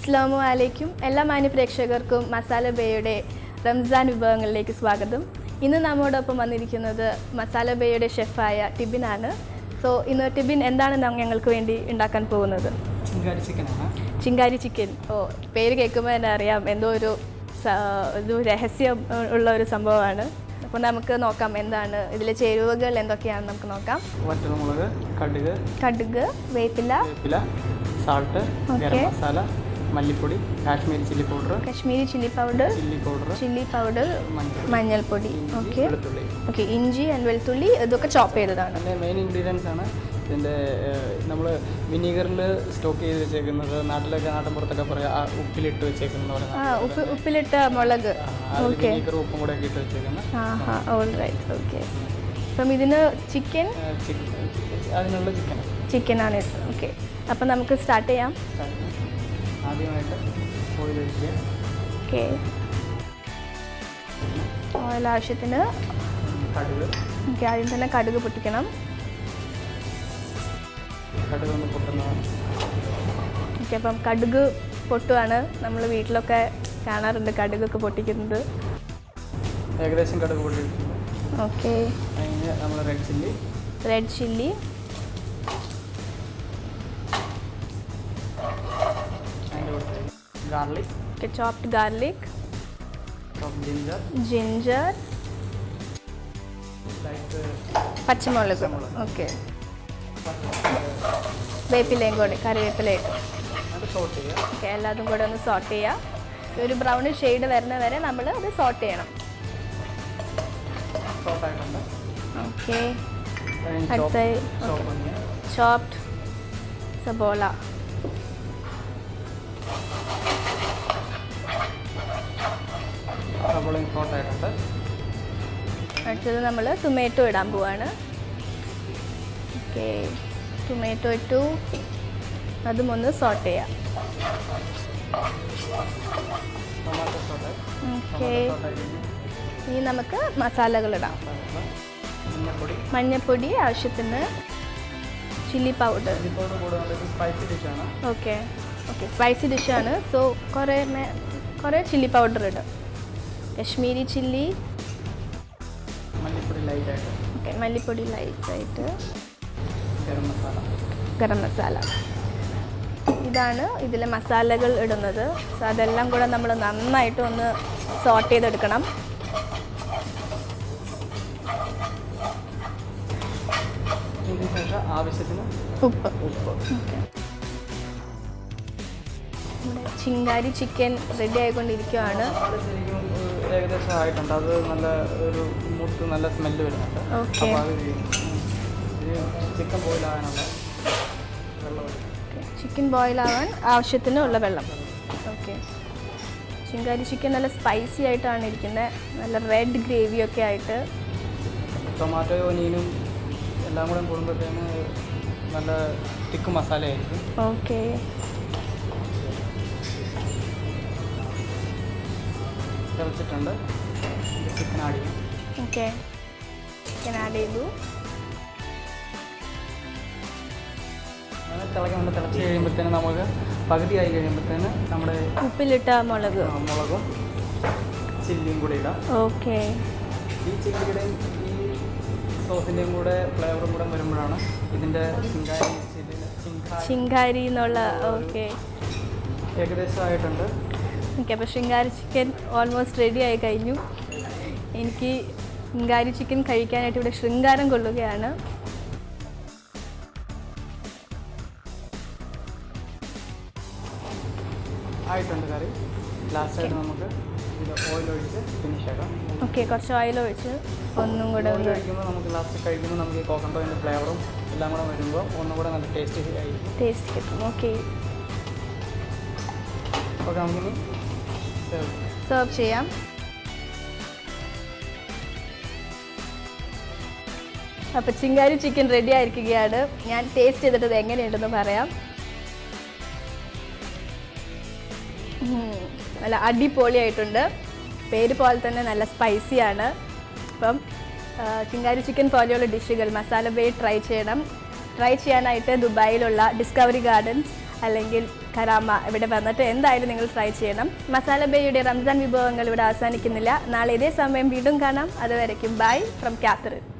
അസ്സലാമു അലൈക്കും. എല്ലാ മാന്യപ്രേക്ഷകർക്കും മസാല ബേയുടെ റംസാൻ വിഭവങ്ങളിലേക്ക് സ്വാഗതം. ഇന്ന് നമ്മോടൊപ്പം വന്നിരിക്കുന്നത് മസാല ബേയുടെ ഷെഫായ ടിബിനാണ്. സോ ഇന്ന് ടിബിൻ എന്താണ് ഞങ്ങൾക്ക് വേണ്ടി ഉണ്ടാക്കാൻ പോകുന്നത്? ചിങ്കാരി ചിക്കൻ. ഓ, പേര് കേൾക്കുമ്പോൾ തന്നെ അറിയാം എന്തോ ഒരു രഹസ്യം ഉള്ള ഒരു സംഭവമാണ്. അപ്പോൾ നമുക്ക് നോക്കാം എന്താണ് ഇതിലെ ചേരുവകൾ എന്തൊക്കെയാണെന്ന് നമുക്ക് നോക്കാം. വറ്റൽമുളക്, കടുക്, വേപ്പില, സാൾട്ട്, ഗരം മസാല, മല്ലിപ്പൊടി, Kashmiri chilli powder, chilli powder, മഞ്ഞൾപ്പൊടി, ഓക്കെ, ഇഞ്ചി ആൻഡ് വെളുത്തുള്ളി, ഇതൊക്കെ ചോപ്പ് ചെയ്തതാണ്. മെയിൻ ഇൻഗ്രീഡിയൻസ് ആണ്. ഇതിൻ്റെ നമ്മൾ വിനീഗറിൽ സ്റ്റോക്ക് ചെയ്ത് വെച്ചേക്കുന്നത്, നാട്ടിൻ പുറത്തൊക്കെ പറയാം ഉപ്പിലിട്ട് വെച്ചേക്കുന്നത്, ഉപ്പിലിട്ട മുളക്, വിനീഗർ ഉപ്പും കൂടെ ഒക്കെ ഇട്ട് വെച്ചേക്കുന്നത്. ഓക്കെ. അപ്പം ഇതിന് അതിനുള്ള ചിക്കനാണ്. ഓക്കെ, അപ്പം നമുക്ക് സ്റ്റാർട്ട് ചെയ്യാം. ആദ്യമായിട്ട് ഓയിൽ ഒഴിക്കുക. ഓക്കെ, ഓയിൽ ആവശ്യത്തിന്. കടുക്. ഓക്കെ, ആദ്യം തന്നെ കടുക് പൊട്ടിക്കണം. കടുക് ഒന്ന് പൊട്ടുന്നതാണ്. ഓക്കെ, അപ്പം കടുക് പൊട്ടുവാണ്. നമ്മൾ വീട്ടിലൊക്കെ കാണാറുണ്ട് കടുകൊക്കെ പൊട്ടിക്കുന്നത്. ഏകദേശം കടുക് പൊട്ടിയിട്ടുണ്ട്. ഓക്കെ, അതിന് നമ്മൾ red chilli, garlic, chopped garlic, ginger, പച്ചമുളക്, ഓക്കെ, വേപ്പിലയും കൂടി, കറിവേപ്പിലയും. ഓക്കെ, എല്ലാതും കൂടെ ഒന്ന് സോട്ട് ചെയ്യുക. ഒരു ബ്രൗൺ ഷെയ്ഡ് വരുന്ന വരെ നമ്മൾ അത് സോട്ട് ചെയ്യണം. ഓക്കെ, അടുത്തായി ചോപ്ഡ് സബോള. അടുത്തത് നമ്മൾ ടൊമാറ്റോ ഇടാൻ പോവാണ്. ഓക്കെ, ടൊമാറ്റോ ഇട്ടു. അതും ഒന്ന് സോട്ട് ചെയ്യാം. ഓക്കെ, ഇനി നമുക്ക് മസാലകൾ ഇടാം. മഞ്ഞൾപ്പൊടി ആവശ്യത്തിന്, ചില്ലി പൗഡർ. ഓക്കെ, സ്പൈസി ഡിഷാണ്. സോ കുറേ ചില്ലി പൗഡർ ഇടും. കശ്മീരി ചില്ലി, മല്ലിപ്പൊടി ലൈറ്റായിട്ട്, ഗരം മസാല. ഇതാണ് ഇതിലെ മസാലകൾ ഇടുന്നത്. സോ അതെല്ലാം കൂടെ നമ്മൾ നന്നായിട്ട് ഒന്ന് സോട്ട് ചെയ്തെടുക്കണം. ആവശ്യത്തിന് ഉപ്പ്. നമ്മുടെ ചിങ്കാരി ചിക്കൻ റെഡി ആയിക്കൊണ്ടിരിക്കുകയാണ്. ഏകദേശം ആയിട്ടുണ്ട്. അത് നല്ല ഒരു മൂത്ത് നല്ല സ്മെല്ല് വരുന്നുണ്ട്. ഓക്കെ, ചിക്കൻ ബോയിലാകാനുള്ള വെള്ളം, ചിക്കൻ ബോയിലാവാൻ ആവശ്യത്തിനുള്ള വെള്ളം. ഓക്കെ, ചിങ്കാരി ചിക്കൻ നല്ല സ്പൈസി ആയിട്ടാണ് ഇരിക്കുന്നത്. നല്ല റെഡ് ഗ്രേവിയൊക്കെ ആയിട്ട്. ടൊമാറ്റോ ഒനിയനും എല്ലാം കൂടെ കൂടുമ്പോഴത്തേന് നല്ല തിക്ക് മസാലയായിരിക്കും. ഓക്കെ, തിളച്ചിട്ടുണ്ട്. ചിക്കൻ ആഡ് ചെയ്യും. ഓക്കെ, ചിക്കൻ ആഡ് ചെയ്തു. തിളച്ച് കഴിയുമ്പോഴത്തേന് നമുക്ക് പകുതിയായി കഴിയുമ്പോഴത്തേന് നമ്മുടെ ഉപ്പിലിട്ട മുളകും ചില്ലിയും കൂടെ ഇടാം. ഓക്കെ, ഈ ചില്ലിയുടെയും ഈ സോസിൻ്റെയും കൂടെ ഫ്ലേവറും കൂടെ വരുമ്പോഴാണ് ഇതിൻ്റെ ചിങ്കാരി എന്നുള്ള. ഓക്കെ, ഏകദേശം ആയിട്ടുണ്ട്. ഓക്കെ, അപ്പോൾ ശിങ്കാരി ചിക്കൻ ഓൾമോസ്റ്റ് റെഡി ആയി കഴിഞ്ഞു. എനിക്ക് ശിങ്കാരി ചിക്കൻ കഴിക്കാനായിട്ട് ഇവിടെ ശൃംഗാരം കൊള്ളുകയാണ്. ആയിട്ടുണ്ട് കറി. ലാസ്റ്റായിട്ട് നമുക്ക് ഇത് ഓയിൽ ഒഴിച്ച് ഫിനിഷ് ആക്കാം. ഓക്കെ, കുറച്ച് ഓയിൽ ഒഴിച്ച് ഒന്നും കൂടെ കഴിക്കുമ്പോൾ നമുക്ക് ലാസ്റ്റ് കഴിക്കുമ്പോൾ നമുക്ക് ഈ കോക്കനട്ടിൻ്റെ ഫ്ലേവറും എല്ലാം കൂടെ വരുമ്പോൾ ഒന്നും കൂടെ നല്ല ടേസ്റ്റ് കിട്ടും. ഓക്കെ, നമുക്കിനി സെർവ് ചെയ്യാം. അപ്പോൾ ചിങ്കാരി ചിക്കൻ റെഡി ആയിരിക്കുകയാണ്. ഞാൻ ടേസ്റ്റ് ചെയ്തിട്ട് എങ്ങനെയുണ്ടെന്ന് പറയാം. നല്ല അടിപൊളിയായിട്ടുണ്ട്. പേര് പോലെ തന്നെ നല്ല സ്പൈസിയാണ്. അപ്പം ചിങ്കാരി ചിക്കൻ പോലെയുള്ള ഡിഷുകൾ മസാല ബേ ട്രൈ ചെയ്യണം. ട്രൈ ചെയ്യാനായിട്ട് ദുബായിലുള്ള ഡിസ്കവറി ഗാർഡൻസ് അല്ലെങ്കിൽ കരാമ ഇവിടെ വന്നിട്ട് എന്തായാലും നിങ്ങൾ ട്രൈ ചെയ്യണം. മസാല ബേയുടെ റംസാൻ വിഭവങ്ങൾ ഇവിടെ അവസാനിക്കുന്നില്ല. നാളെ ഇതേ സമയം വീണ്ടും കാണാം. അതുവരയ്ക്കും ബൈ ഫ്രം കാത്തറിൻ.